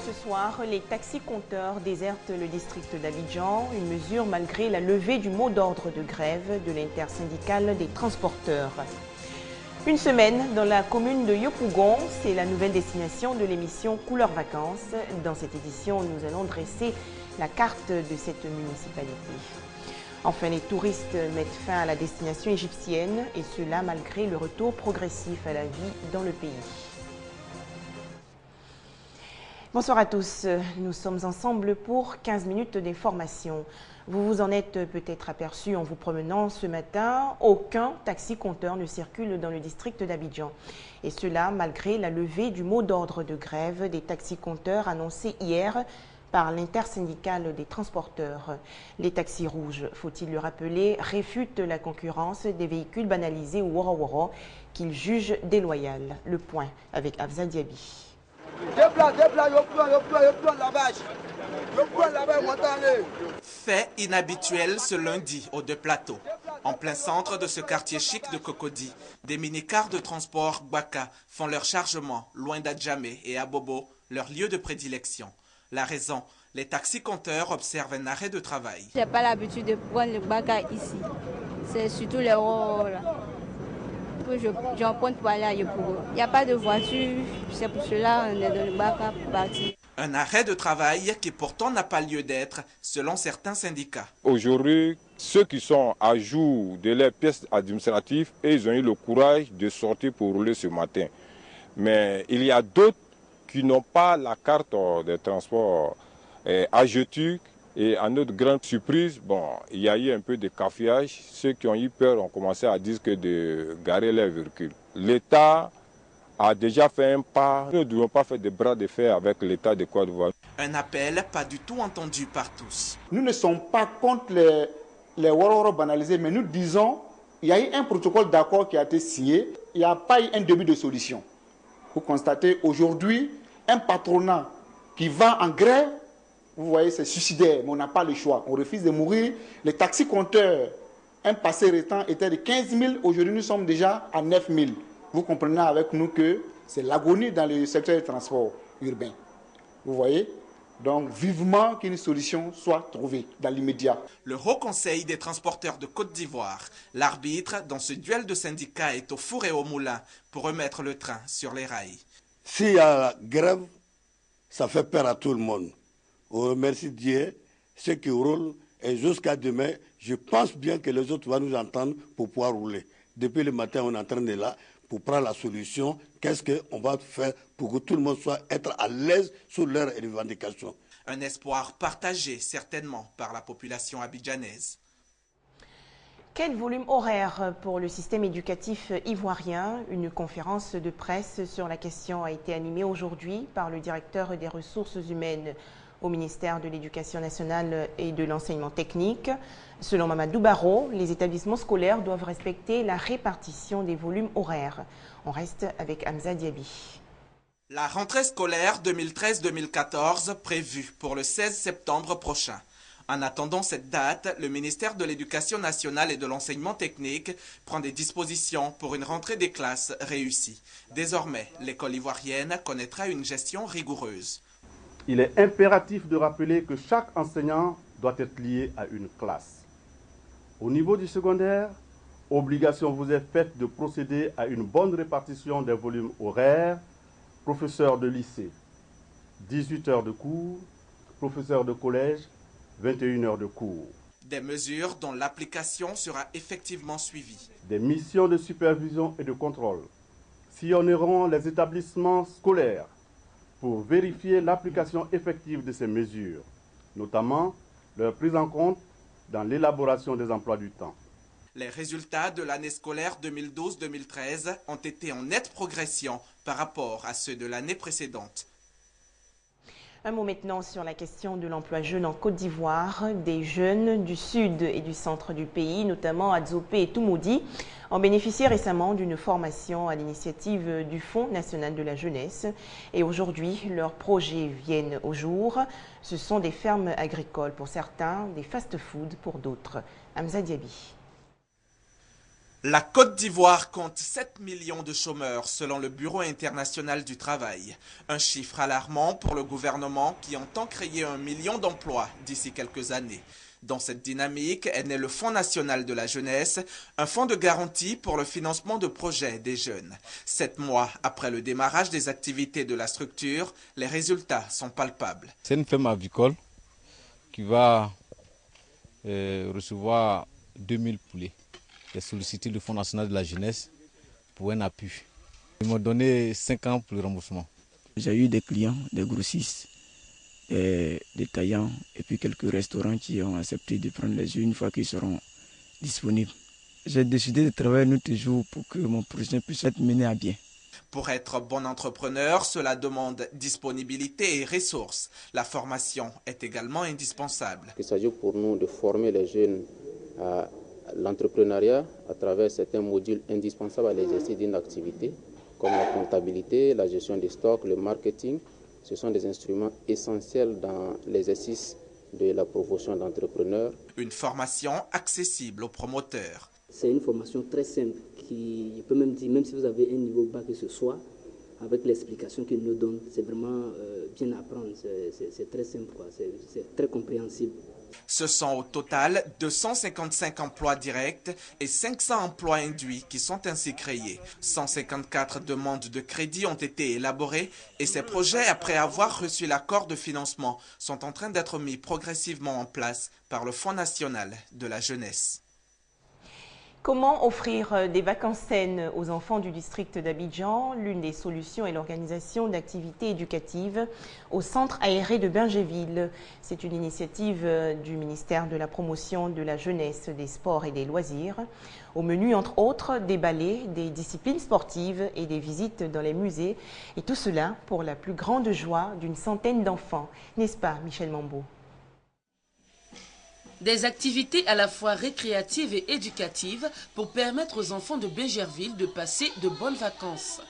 Ce soir, les taxis-compteurs désertent le district d'Abidjan, une mesure malgré la levée du mot d'ordre de grève de l'intersyndicale des transporteurs. Une semaine dans la commune de Yopougon, c'est la nouvelle destination de l'émission Couleurs Vacances. Dans cette édition, nous allons dresser la carte de cette municipalité. Enfin, les touristes mettent fin à la destination égyptienne, et cela malgré le retour progressif à la vie dans le pays. Bonsoir à tous, nous sommes ensemble pour 15 minutes d'information. Vous vous en êtes peut-être aperçu en vous promenant ce matin, aucun taxi-compteur ne circule dans le district d'Abidjan. Et cela malgré la levée du mot d'ordre de grève des taxi-compteurs annoncé hier par l'intersyndicale des transporteurs. Les taxis rouges, faut-il le rappeler, réfutent la concurrence des véhicules banalisés ou woro-woro qu'ils jugent déloyales. Le point avec Afza Diaby. Fait inhabituel ce lundi aux Deux Plateaux. En plein centre de ce quartier chic de Cocody, des mini-cars de transport Gbaka font leur chargement loin d'Adjamé et Abobo, leur lieu de prédilection. La raison, les taxis-compteurs observent un arrêt de travail. Je n'ai pas l'habitude de prendre le Gbaka ici. C'est surtout les ronds là. J'emprunte pour aller à Yopougon. Il n'y a pas de voiture, c'est pour cela qu'on est dans le Gbaka pour partir. Un arrêt de travail qui pourtant n'a pas lieu d'être, selon certains syndicats. Aujourd'hui, ceux qui sont à jour de leurs pièces administratives, ils ont eu le courage de sortir pour rouler ce matin. Mais il y a d'autres qui n'ont pas la carte de transport AGETUC. Et à notre grande surprise, il y a eu un peu de cafouillage. Ceux qui ont eu peur ont commencé à dire que de garer leurs véhicules. L'État a déjà fait un pas. Nous ne devons pas faire de bras de fer avec l'État de Côte d'Ivoire. Un appel pas du tout entendu par tous. Nous ne sommes pas contre les woro banalisés, mais nous disons qu'il y a eu un protocole d'accord qui a été signé. Il n'y a pas eu un début de solution. Vous constatez aujourd'hui un patronat qui va en grève. Vous voyez, c'est suicidaire, mais on n'a pas le choix. On refuse de mourir. Les taxis-compteurs, un passé récent, étaient de 15 000. Aujourd'hui, nous sommes déjà à 9 000. Vous comprenez avec nous que c'est l'agonie dans le secteur du transport urbain. Vous voyez? Donc, vivement qu'une solution soit trouvée dans l'immédiat. Le Haut Conseil des transporteurs de Côte d'Ivoire, l'arbitre dans ce duel de syndicats, est au four et au moulin pour remettre le train sur les rails. S'il y a la grève, ça fait peur à tout le monde. On remercie Dieu, ceux qui roulent, et jusqu'à demain, je pense bien que les autres vont nous entendre pour pouvoir rouler. Depuis le matin, on est en train de là pour prendre la solution. Qu'est-ce qu'on va faire pour que tout le monde soit être à l'aise sur leurs revendications? Un espoir partagé certainement par la population abidjanaise. Quel volume horaire pour le système éducatif ivoirien? Une conférence de presse sur la question a été animée aujourd'hui par le directeur des ressources humaines au ministère de l'Éducation nationale et de l'enseignement technique. Selon Mamadou Barro, les établissements scolaires doivent respecter la répartition des volumes horaires. On reste avec Hamza Diaby. La rentrée scolaire 2013-2014 prévue pour le 16 septembre prochain. En attendant cette date, le ministère de l'Éducation nationale et de l'enseignement technique prend des dispositions pour une rentrée des classes réussie. Désormais, l'école ivoirienne connaîtra une gestion rigoureuse. Il est impératif de rappeler que chaque enseignant doit être lié à une classe. Au niveau du secondaire, obligation vous est faite de procéder à une bonne répartition des volumes horaires. Professeur de lycée, 18 heures de cours, professeur de collège, 21 heures de cours. Des mesures dont l'application sera effectivement suivie. Des missions de supervision et de contrôle sillonneront les établissements scolaires pour vérifier l'application effective de ces mesures, notamment leur prise en compte dans l'élaboration des emplois du temps. Les résultats de l'année scolaire 2012-2013 ont été en nette progression par rapport à ceux de l'année précédente. Un mot maintenant sur la question de l'emploi jeune en Côte d'Ivoire. Des jeunes du sud et du centre du pays, notamment à Dzopé et Toumoudi, ont bénéficié récemment d'une formation à l'initiative du Fonds national de la jeunesse. Et aujourd'hui, leurs projets viennent au jour. Ce sont des fermes agricoles pour certains, des fast-foods pour d'autres. Hamza Diaby. La Côte d'Ivoire compte 7 millions de chômeurs selon le Bureau international du travail. Un chiffre alarmant pour le gouvernement qui entend créer 1 million d'emplois d'ici quelques années. Dans cette dynamique est né le Fonds national de la jeunesse, un fonds de garantie pour le financement de projets des jeunes. 7 mois après le démarrage des activités de la structure, les résultats sont palpables. C'est une ferme avicole qui va recevoir 2000 poulets. J'ai sollicité le Fonds national de la jeunesse pour un appui. Ils m'ont donné 5 ans pour le remboursement. J'ai eu des clients, des grossistes, des détaillants et puis quelques restaurants qui ont accepté de prendre les œufs une fois qu'ils seront disponibles. J'ai décidé de travailler nuit et jour pour que mon projet puisse être mené à bien. Pour être bon entrepreneur, cela demande disponibilité et ressources. La formation est également indispensable. Il s'agit pour nous de former les jeunes à l'entrepreneuriat à travers certains modules indispensables à l'exercice d'une activité, comme la comptabilité, la gestion des stocks, le marketing. Ce sont des instruments essentiels dans l'exercice de la promotion d'entrepreneurs. Une formation accessible aux promoteurs. C'est une formation très simple qui, je peux même dire, même si vous avez un niveau bas que ce soit, avec l'explication qu'il nous donne, c'est vraiment bien à apprendre. C'est très simple, c'est très compréhensible. Ce sont au total 255 emplois directs et 500 emplois induits qui sont ainsi créés. 154 demandes de crédit ont été élaborées et ces projets, après avoir reçu l'accord de financement, sont en train d'être mis progressivement en place par le Fonds national de la jeunesse. Comment offrir des vacances saines aux enfants du district d'Abidjan? L'une des solutions est l'organisation d'activités éducatives au centre aéré de Bingerville. C'est une initiative du ministère de la Promotion de la Jeunesse, des Sports et des Loisirs. Au menu, entre autres, des ballets, des disciplines sportives et des visites dans les musées. Et tout cela pour la plus grande joie d'une centaine d'enfants. N'est-ce pas, Michel Mambo? Des activités à la fois récréatives et éducatives pour permettre aux enfants de Bingerville de passer de bonnes vacances.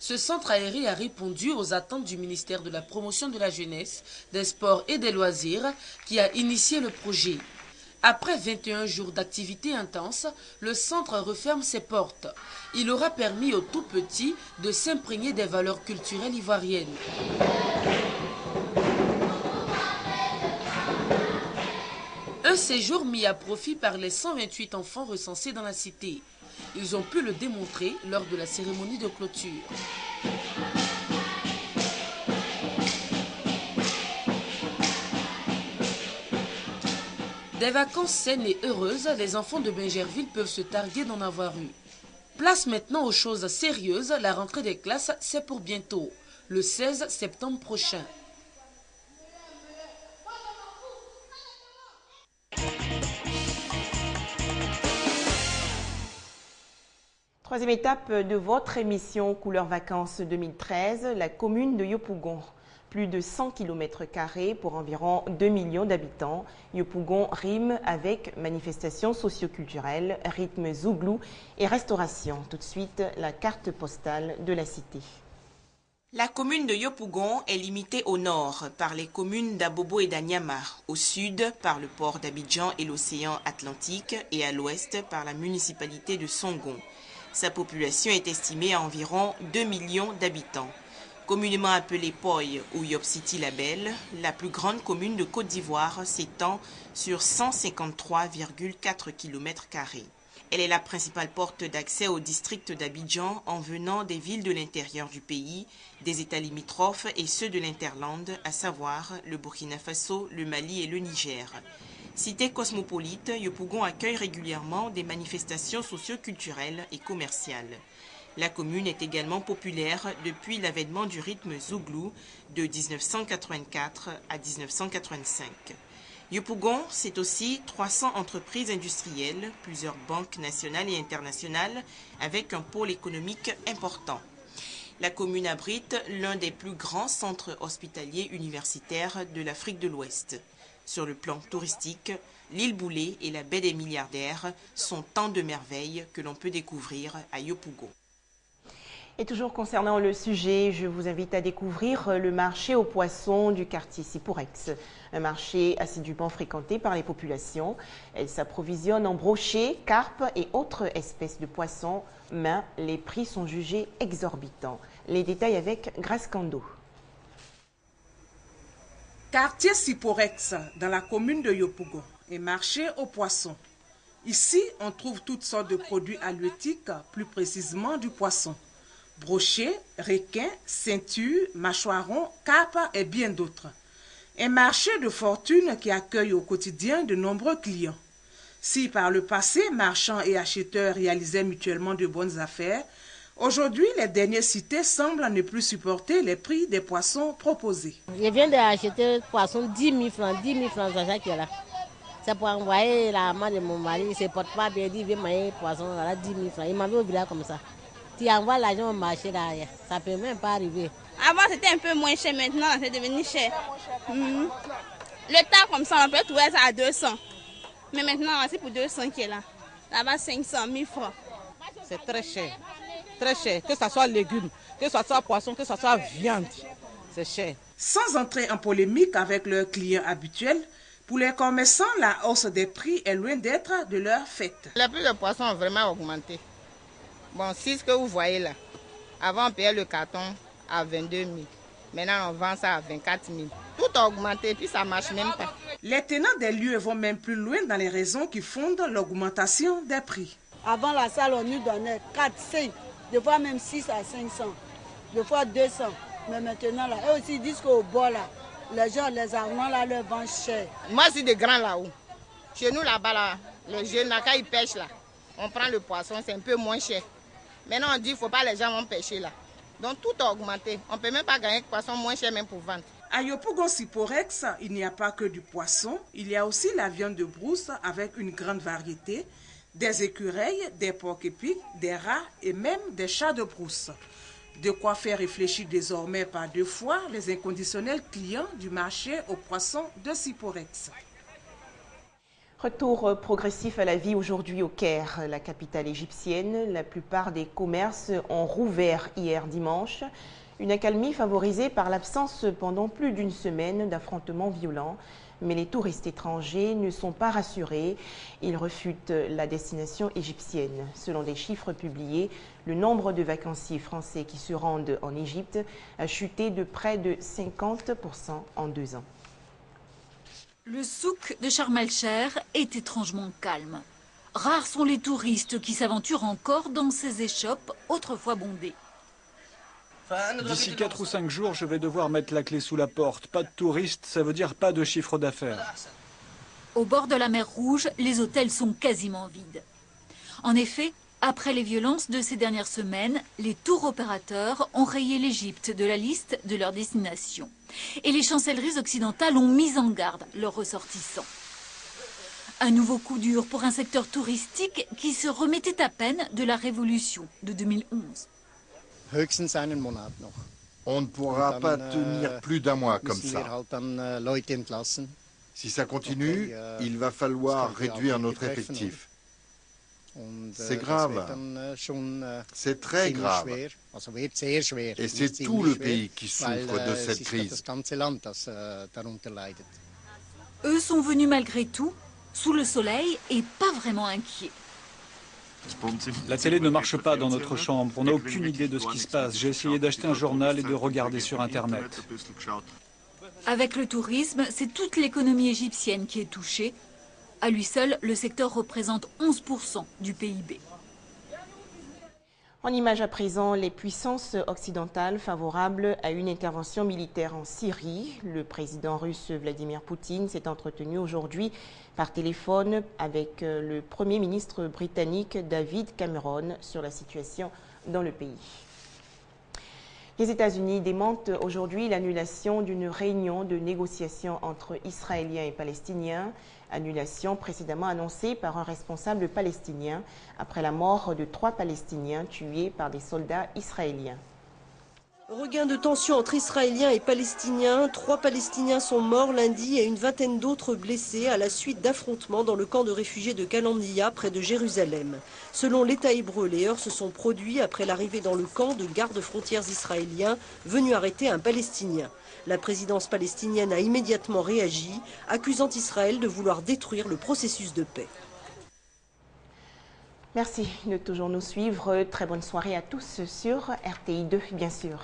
Ce centre aéré a répondu aux attentes du ministère de la Promotion de la Jeunesse, des Sports et des Loisirs qui a initié le projet. Après 21 jours d'activité intense, le centre referme ses portes. Il aura permis aux tout-petits de s'imprégner des valeurs culturelles ivoiriennes. Un séjour mis à profit par les 128 enfants recensés dans la cité. Ils ont pu le démontrer lors de la cérémonie de clôture. Des vacances saines et heureuses, les enfants de Bingerville peuvent se targuer d'en avoir eu. Place maintenant aux choses sérieuses, la rentrée des classes, c'est pour bientôt, le 16 septembre prochain. Troisième étape de votre émission Couleurs Vacances 2013, la commune de Yopougon. Plus de 100 km² pour environ 2 millions d'habitants. Yopougon rime avec manifestations socioculturelles, rythme zouglou et restauration. Tout de suite, la carte postale de la cité. La commune de Yopougon est limitée au nord par les communes d'Abobo et d'Anyama, au sud par le port d'Abidjan et l'océan Atlantique et à l'ouest par la municipalité de Songon. Sa population est estimée à environ 2 millions d'habitants. Communément appelée Poy ou Yop City Label, la plus grande commune de Côte d'Ivoire s'étend sur 153,4 km². Elle est la principale porte d'accès au district d'Abidjan en venant des villes de l'intérieur du pays, des États limitrophes et ceux de l'Interland, à savoir le Burkina Faso, le Mali et le Niger. Cité cosmopolite, Yopougon accueille régulièrement des manifestations socio-culturelles et commerciales. La commune est également populaire depuis l'avènement du rythme zouglou de 1984 à 1985. Yopougon, c'est aussi 300 entreprises industrielles, plusieurs banques nationales et internationales avec un pôle économique important. La commune abrite l'un des plus grands centres hospitaliers universitaires de l'Afrique de l'Ouest. Sur le plan touristique, l'île Boulé et la baie des Milliardaires sont tant de merveilles que l'on peut découvrir à Yopougon. Et toujours concernant le sujet, je vous invite à découvrir le marché aux poissons du quartier Siporex. Un marché assidûment fréquenté par les populations. Elle s'approvisionne en brochets, carpes et autres espèces de poissons, mais les prix sont jugés exorbitants. Les détails avec Grace Kando. Quartier Siporex, dans la commune de Yopougon, et marché aux poissons. Ici, on trouve toutes sortes de produits halieutiques, plus précisément du poisson. Brochets, requins, ceintures, mâchoirons, carpes et bien d'autres. Un marché de fortune qui accueille au quotidien de nombreux clients. Si par le passé, marchands et acheteurs réalisaient mutuellement de bonnes affaires, aujourd'hui, les derniers cités semblent ne plus supporter les prix des poissons proposés. Je viens d'acheter poisson 10 000 francs, 10 000 francs, c'est ça qui est là. C'est pour envoyer la maman de mon mari, il ne se porte pas bien, il dit, viens manger poisson, voilà 10 000 francs. Il m'a vu au village comme ça. Tu envoies l'argent au marché là, ça ne peut même pas arriver. Avant c'était un peu moins cher, maintenant c'est devenu cher. Le tas comme ça, on peut trouver ça à 200. Mais maintenant c'est pour 200 qui est là. Là-bas 500 000 francs. C'est très cher, que ce soit légumes, que ce soit poisson, que ce soit viande, c'est cher. Sans entrer en polémique avec leurs clients habituels, pour les commerçants, la hausse des prix est loin d'être de leur fête. Les prix de poisson ont vraiment augmenté. Bon, si ce que vous voyez là, avant on payait le carton à 22 000. Maintenant on vend ça à 24 000. Tout a augmenté et puis ça ne marche même pas. Les tenants des lieux vont même plus loin dans les raisons qui fondent l'augmentation des prix. Avant la salle, on nous donnait 4, 5, des fois même 6 à 500, des fois 200. Mais maintenant, là, eux aussi disent qu'au bord, là, les gens, les Allemands, là, leur vendent cher. Moi, c'est des grands là-haut. Chez nous, là-bas, là, les jeunes, là, quand ils pêchent, là, on prend le poisson, c'est un peu moins cher. Maintenant, on dit qu'il ne faut pas les gens vont pêcher là. Donc, tout a augmenté. On ne peut même pas gagner le poisson moins cher même pour vendre. À Yopougon Siporex, il n'y a pas que du poisson. Il y a aussi la viande de brousse avec une grande variété, des écureuils, des porcs-épics, des rats et même des chats de brousse. De quoi faire réfléchir désormais par 2 fois les inconditionnels clients du marché aux poissons de Siporex. Retour progressif à la vie aujourd'hui au Caire, la capitale égyptienne. La plupart des commerces ont rouvert hier dimanche. Une accalmie favorisée par l'absence pendant plus d'une semaine d'affrontements violents. Mais les touristes étrangers ne sont pas rassurés. Ils refutent la destination égyptienne. Selon des chiffres publiés, le nombre de vacanciers français qui se rendent en Égypte a chuté de près de 50% en 2 ans. Le souk de Sharm el-Sheikh est étrangement calme. Rares sont les touristes qui s'aventurent encore dans ces échoppes autrefois bondées. D'ici 4 ou 5 jours, je vais devoir mettre la clé sous la porte. Pas de touristes, ça veut dire pas de chiffre d'affaires. Au bord de la mer Rouge, les hôtels sont quasiment vides. En effet, après les violences de ces dernières semaines, les tours opérateurs ont rayé l'Égypte de la liste de leurs destinations. Et les chancelleries occidentales ont mis en garde leurs ressortissants. Un nouveau coup dur pour un secteur touristique qui se remettait à peine de la révolution de 2011. On ne pourra pas tenir plus d'1 mois comme ça. Si ça continue, il va falloir réduire notre effectif. C'est grave. C'est très grave. Et c'est tout le pays qui souffre de cette crise. Eux sont venus malgré tout, sous le soleil et pas vraiment inquiets. La télé ne marche pas dans notre chambre, on n'a aucune idée de ce qui se passe. J'ai essayé d'acheter un journal et de regarder sur Internet. Avec le tourisme, c'est toute l'économie égyptienne qui est touchée. À lui seul, le secteur représente 11% du PIB. En image à présent, les puissances occidentales favorables à une intervention militaire en Syrie. Le président russe Vladimir Poutine s'est entretenu aujourd'hui par téléphone avec le Premier ministre britannique David Cameron sur la situation dans le pays. Les États-Unis démentent aujourd'hui l'annulation d'une réunion de négociation entre Israéliens et Palestiniens, annulation précédemment annoncée par un responsable palestinien après la mort de 3 Palestiniens tués par des soldats israéliens. Regain de tension entre Israéliens et Palestiniens. 3 Palestiniens sont morts lundi et une vingtaine d'autres blessés à la suite d'affrontements dans le camp de réfugiés de Kalandia près de Jérusalem. Selon l'État hébreu, les heurts se sont produits après l'arrivée dans le camp de gardes-frontières israéliens venus arrêter un Palestinien. La présidence palestinienne a immédiatement réagi, accusant Israël de vouloir détruire le processus de paix. Merci de toujours nous suivre. Très bonne soirée à tous sur RTI2, bien sûr.